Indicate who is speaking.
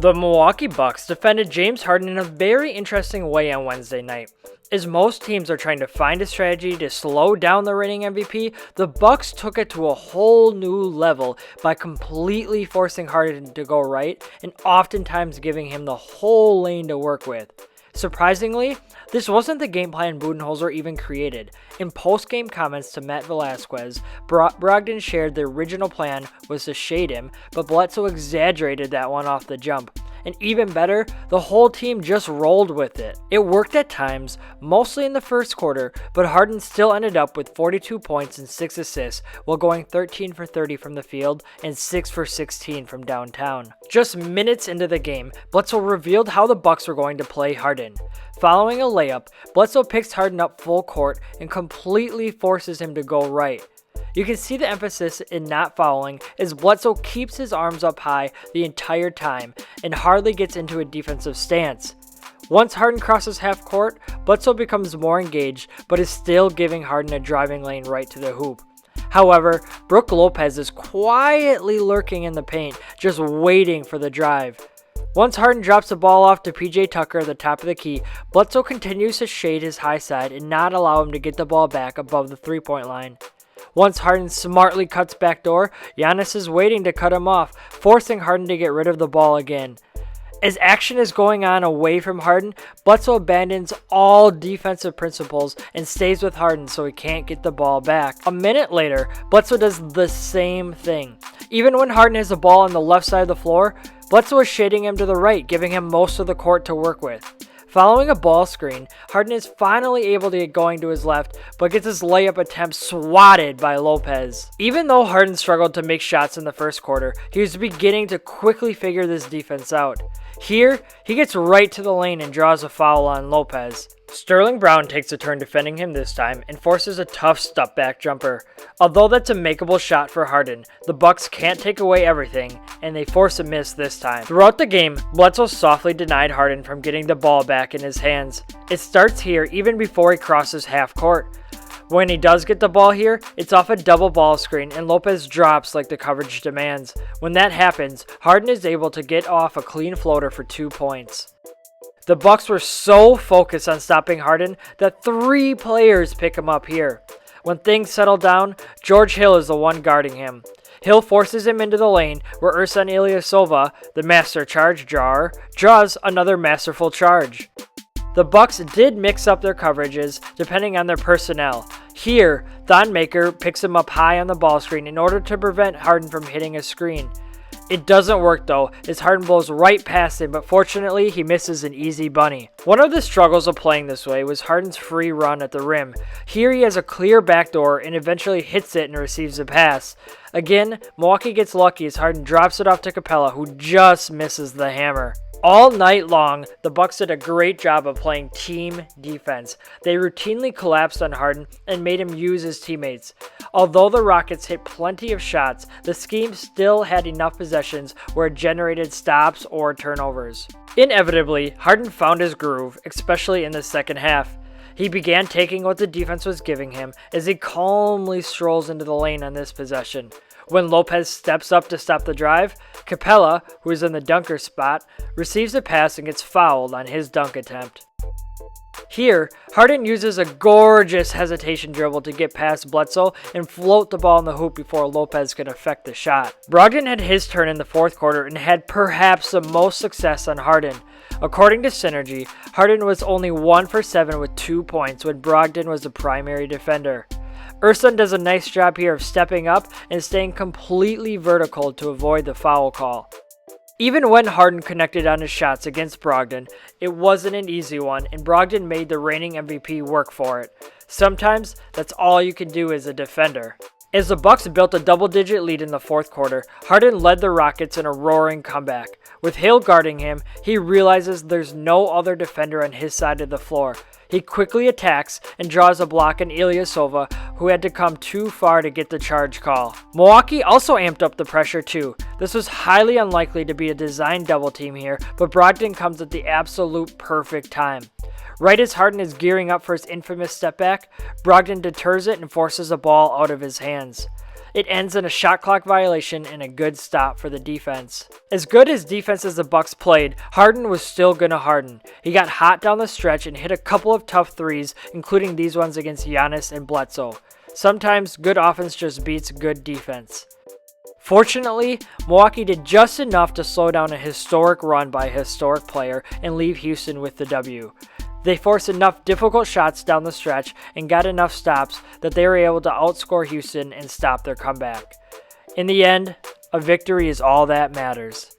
Speaker 1: The Milwaukee Bucks defended James Harden in a very interesting way on Wednesday night. As most teams are trying to find a strategy to slow down the reigning MVP, the Bucks took it to a whole new level by completely forcing Harden to go right and oftentimes giving him the whole lane to work with. Surprisingly, this wasn't the game plan Budenholzer even created. In post-game comments to Matt Velasquez, Brogdon shared the original plan was to shade him, but Bledsoe exaggerated that one off the jump. And even better, the whole team just rolled with it. It worked at times, mostly in the first quarter, but Harden still ended up with 42 points and 6 assists while going 13 for 30 from the field and 6 for 16 from downtown. Just minutes into the game, Bledsoe revealed how the Bucks were going to play Harden. Following a layup, Bledsoe picks Harden up full court and completely forces him to go right. You can see the emphasis in not fouling as Bledsoe keeps his arms up high the entire time and hardly gets into a defensive stance. Once Harden crosses half court, Bledsoe becomes more engaged but is still giving Harden a driving lane right to the hoop. However, Brook Lopez is quietly lurking in the paint, just waiting for the drive. Once Harden drops the ball off to PJ Tucker at the top of the key, Bledsoe continues to shade his high side and not allow him to get the ball back above the three-point line. Once Harden smartly cuts backdoor, Giannis is waiting to cut him off, forcing Harden to get rid of the ball again. As action is going on away from Harden, Bledsoe abandons all defensive principles and stays with Harden so he can't get the ball back. A minute later, Bledsoe does the same thing. Even when Harden has the ball on the left side of the floor, Bledsoe is shading him to the right, giving him most of the court to work with. Following a ball screen, Harden is finally able to get going to his left, but gets his layup attempt swatted by Lopez. Even though Harden struggled to make shots in the first quarter, he was beginning to quickly figure this defense out. Here, he gets right to the lane and draws a foul on Lopez. Sterling Brown takes a turn defending him this time and forces a tough step-back jumper. Although that's a makeable shot for Harden, the Bucks can't take away everything, and they force a miss this time. Throughout the game, Bledsoe softly denied Harden from getting the ball back in his hands. It starts here even before he crosses half court. When he does get the ball here, it's off a double ball screen and Lopez drops like the coverage demands. When that happens, Harden is able to get off a clean floater for 2 points. The Bucks were so focused on stopping Harden that 3 players pick him up here. When things settle down, George Hill is the one guarding him. Hill forces him into the lane where Ersan Ilyasova, the master charge drawer, draws another masterful charge. The Bucks did mix up their coverages depending on their personnel. Here, Thon Maker picks him up high on the ball screen in order to prevent Harden from hitting a screen. It doesn't work though, as Harden blows right past him, but fortunately he misses an easy bunny. One of the struggles of playing this way was Harden's free run at the rim. Here he has a clear backdoor and eventually hits it and receives a pass. Again, Milwaukee gets lucky as Harden drops it off to Capella, who just misses the hammer. All night long, the Bucks did a great job of playing team defense. They routinely collapsed on Harden and made him use his teammates. Although the Rockets hit plenty of shots, the scheme still had enough possessions where it generated stops or turnovers. Inevitably, Harden found his groove, especially in the second half. He began taking what the defense was giving him as he calmly strolls into the lane on this possession. When Lopez steps up to stop the drive, Capella, who is in the dunker spot, receives a pass and gets fouled on his dunk attempt. Here, Harden uses a gorgeous hesitation dribble to get past Bledsoe and float the ball in the hoop before Lopez could affect the shot. Brogdon had his turn in the fourth quarter and had perhaps the most success on Harden. According to Synergy, Harden was only 1 for 7 with 2 points when Brogdon was the primary defender. Ersan does a nice job here of stepping up and staying completely vertical to avoid the foul call. Even when Harden connected on his shots against Brogdon, it wasn't an easy one, and Brogdon made the reigning MVP work for it. Sometimes, that's all you can do as a defender. As the Bucks built a double-digit lead in the fourth quarter, Harden led the Rockets in a roaring comeback. With Hill guarding him, he realizes there's no other defender on his side of the floor. He quickly attacks and draws a block on Ilyasova, who had to come too far to get the charge call. Milwaukee also amped up the pressure too. This was highly unlikely to be a design double team here, but Brogdon comes at the absolute perfect time. Right as Harden is gearing up for his infamous step back, Brogdon deters it and forces the ball out of his hands. It ends in a shot clock violation and a good stop for the defense. As good as defense as the Bucks played, Harden was still gonna harden. He got hot down the stretch and hit a couple of tough threes, including these ones against Giannis and Bledsoe. Sometimes good offense just beats good defense. Fortunately, Milwaukee did just enough to slow down a historic run by a historic player and leave Houston with the W. They forced enough difficult shots down the stretch and got enough stops that they were able to outscore Houston and stop their comeback. In the end, a victory is all that matters.